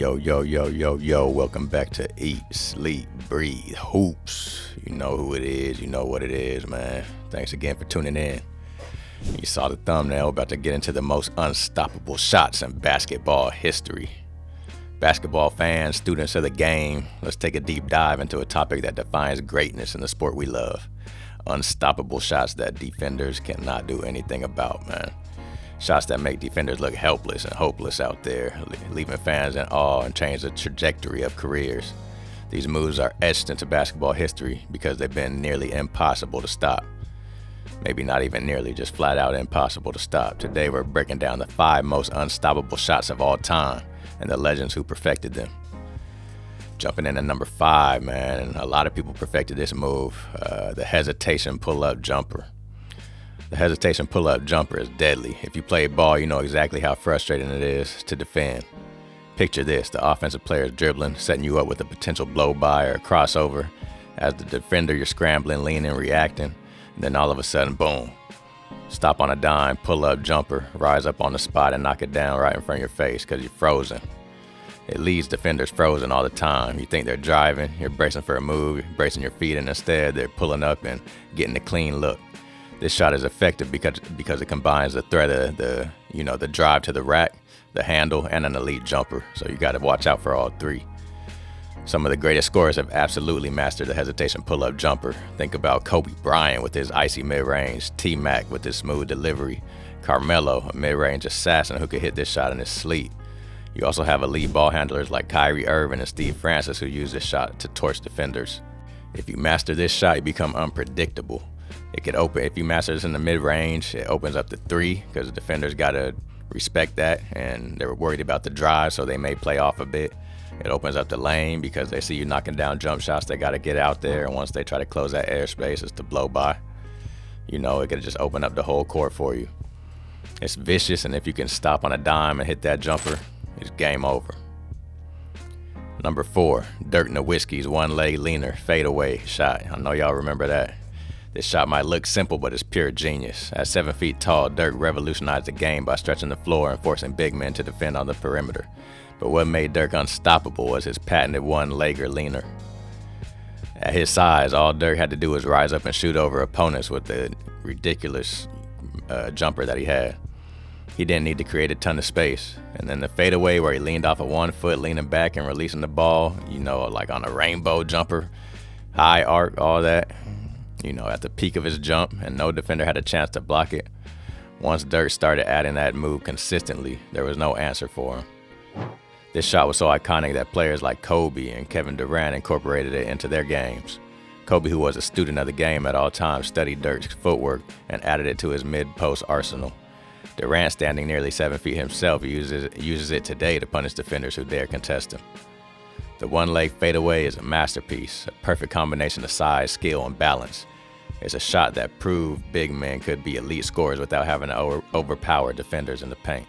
Yo, welcome back to Eat, Sleep, Breathe, Hoops. You know who it is, you know what it is, man. Thanks again for tuning in. You saw the thumbnail, about to get into the most unstoppable shots in basketball history. Basketball fans, students of the game, let's take a deep dive into a topic that defines greatness in the sport we love. Unstoppable shots that defenders cannot do anything about, man. Shots that make defenders look helpless and hopeless out there, leaving fans in awe and change the trajectory of careers. These moves are etched into basketball history because they've been nearly impossible to stop. Maybe not even nearly, just flat out impossible to stop. Today we're breaking down the 5 most unstoppable shots of all time and the legends who perfected them. Jumping into number 5, man, a lot of people perfected this move, the hesitation pull-up jumper. The hesitation pull-up jumper is deadly. If you play ball, you know exactly how frustrating it is to defend. Picture this, the offensive player is dribbling, setting you up with a potential blow-by or a crossover. As the defender, you're scrambling, leaning, reacting, and then all of a sudden, boom. Stop on a dime, pull-up jumper, rise up on the spot and knock it down right in front of your face because you're frozen. It leaves defenders frozen all the time. You think they're driving, you're bracing for a move, you're bracing your feet, and instead they're pulling up and getting a clean look. This shot is effective because it combines the threat of the drive to the rack, the handle, and an elite jumper. So you got to watch out for all 3. Some of the greatest scorers have absolutely mastered the hesitation pull-up jumper. Think about Kobe Bryant with his icy mid-range, T-Mac with his smooth delivery, Carmelo, a mid-range assassin who could hit this shot in his sleep. You also have elite ball handlers like Kyrie Irving and Steve Francis who use this shot to torch defenders. If you master this shot, you become unpredictable. It could open, if you master this in the mid-range, it opens up to 3 because the defenders got to respect that and they're worried about the drive, so they may play off a bit. It opens up the lane because they see you knocking down jump shots. They got to get out there, and once they try to close that airspace, it's the blow by. You know, it could just open up the whole court for you. It's vicious, and if you can stop on a dime and hit that jumper, it's game over. Number 4, Dirk Nowitzki's one-leg leaner fadeaway shot. I know y'all remember that. This shot might look simple, but it's pure genius. At 7 feet tall, Dirk revolutionized the game by stretching the floor and forcing big men to defend on the perimeter. But what made Dirk unstoppable was his patented one-legger leaner. At his size, all Dirk had to do was rise up and shoot over opponents with the ridiculous jumper that he had. He didn't need to create a ton of space. And then the fadeaway where he leaned off of 1 foot, leaning back and releasing the ball, like on a rainbow jumper, high arc, all that. At the peak of his jump, and no defender had a chance to block it. Once Dirk started adding that move consistently, there was no answer for him. This shot was so iconic that players like Kobe and Kevin Durant incorporated it into their games. Kobe, who was a student of the game at all times, studied Dirk's footwork and added it to his mid-post arsenal. Durant, standing nearly 7 feet himself, uses it today to punish defenders who dare contest him. The one-leg fadeaway is a masterpiece, a perfect combination of size, skill, and balance. It's a shot that proved big men could be elite scorers without having to overpower defenders in the paint.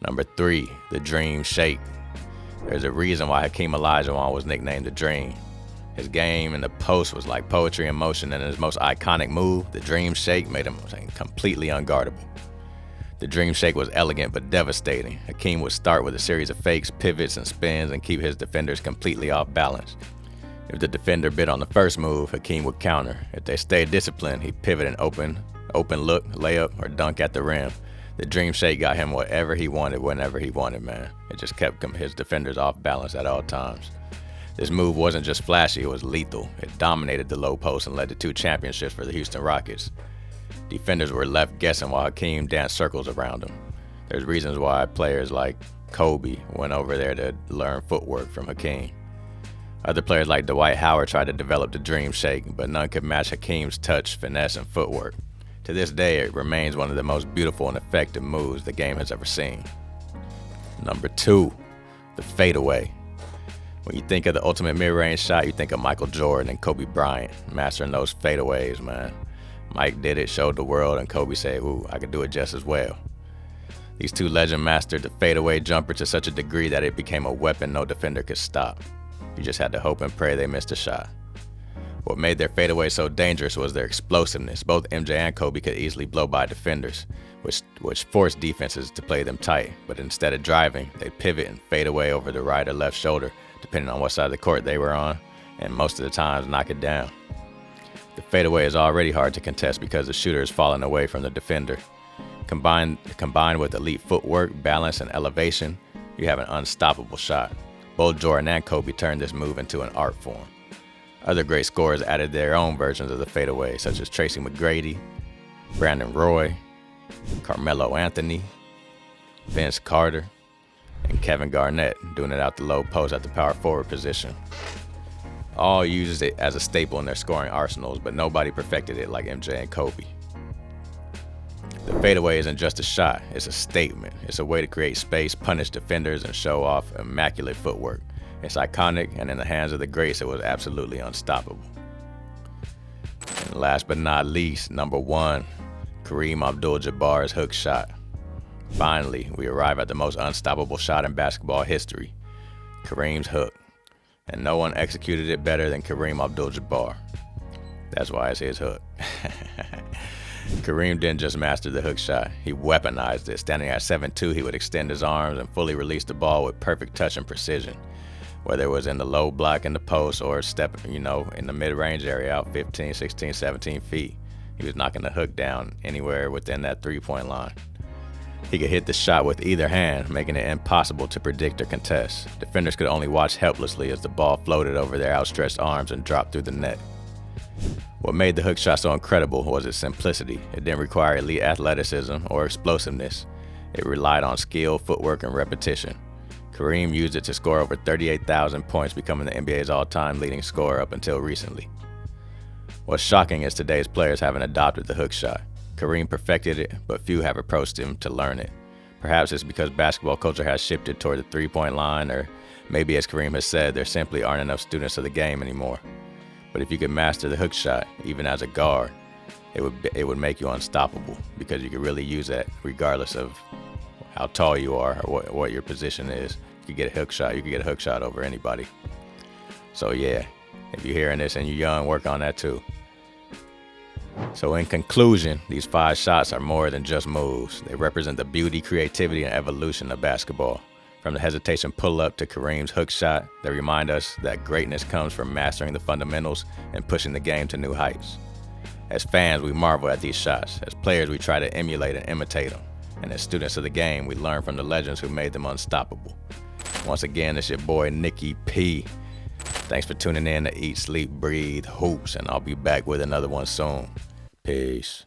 Number 3, the Dream Shake. There's a reason why Hakeem Olajuwon was nicknamed the Dream. His game in the post was like poetry in motion, and his most iconic move, the Dream Shake, made him completely unguardable. The Dream Shake was elegant but devastating. Hakeem would start with a series of fakes, pivots, and spins and keep his defenders completely off balance. If the defender bit on the first move, Hakeem would counter. If they stayed disciplined, he'd pivot and open look, layup, or dunk at the rim. The Dream Shake got him whatever he wanted, whenever he wanted, man. It just kept his defenders off balance at all times. This move wasn't just flashy, it was lethal. It dominated the low post and led to 2 championships for the Houston Rockets. Defenders were left guessing while Hakeem danced circles around him. There's reasons why players like Kobe went over there to learn footwork from Hakeem. Other players like Dwight Howard tried to develop the Dream Shake, but none could match Hakeem's touch, finesse, and footwork. To this day, it remains one of the most beautiful and effective moves the game has ever seen. Number 2, the fadeaway. When you think of the ultimate mid-range shot, you think of Michael Jordan and Kobe Bryant mastering those fadeaways, man. Mike did it, showed the world, and Kobe said, "Ooh, I could do it just as well." These 2 legends mastered the fadeaway jumper to such a degree that it became a weapon no defender could stop. You just had to hope and pray they missed a shot. What made their fadeaway so dangerous was their explosiveness. Both MJ and Kobe could easily blow by defenders, which forced defenses to play them tight. But instead of driving, they'd pivot and fade away over the right or left shoulder, depending on what side of the court they were on, and most of the times knock it down. The fadeaway is already hard to contest because the shooter is falling away from the defender. Combined with elite footwork, balance, and elevation, you have an unstoppable shot. Both Jordan and Kobe turned this move into an art form. Other great scorers added their own versions of the fadeaway, such as Tracy McGrady, Brandon Roy, Carmelo Anthony, Vince Carter, and Kevin Garnett, doing it out the low post at the power forward position. All used it as a staple in their scoring arsenals, but nobody perfected it like MJ and Kobe. The fadeaway isn't just a shot, it's a statement. It's a way to create space, punish defenders, and show off immaculate footwork. It's iconic, and in the hands of the greats, it was absolutely unstoppable. And last but not least, number 1, Kareem Abdul-Jabbar's hook shot. Finally, we arrive at the most unstoppable shot in basketball history, Kareem's hook. And no one executed it better than Kareem Abdul-Jabbar. That's why it's his hook. Kareem didn't just master the hook shot, he weaponized it. Standing at 7'2", he would extend his arms and fully release the ball with perfect touch and precision. Whether it was in the low block in the post or step, in the mid-range area out 15, 16, 17 feet, he was knocking the hook down anywhere within that three-point line. He could hit the shot with either hand, making it impossible to predict or contest. Defenders could only watch helplessly as the ball floated over their outstretched arms and dropped through the net. What made the hook shot so incredible was its simplicity. It didn't require elite athleticism or explosiveness. It relied on skill, footwork, and repetition. Kareem used it to score over 38,000 points, becoming the NBA's all-time leading scorer up until recently. What's shocking is today's players haven't adopted the hook shot. Kareem perfected it, but few have approached him to learn it. Perhaps it's because basketball culture has shifted toward the three-point line, or maybe, as Kareem has said, there simply aren't enough students of the game anymore. But if you could master the hook shot, even as a guard, it would make you unstoppable, because you could really use that regardless of how tall you are or what your position is. You could get a hook shot. You could get a hook shot over anybody. So yeah, if you're hearing this and you're young, work on that too. So in conclusion, these 5 shots are more than just moves. They represent the beauty, creativity, and evolution of basketball. From the hesitation pull-up to Kareem's hook shot, they remind us that greatness comes from mastering the fundamentals and pushing the game to new heights. As fans, we marvel at these shots. As players, we try to emulate and imitate them. And as students of the game, we learn from the legends who made them unstoppable. Once again, it's your boy, Nicky P. Thanks for tuning in to Eat, Sleep, Breathe, Hoops, and I'll be back with another one soon. Peace.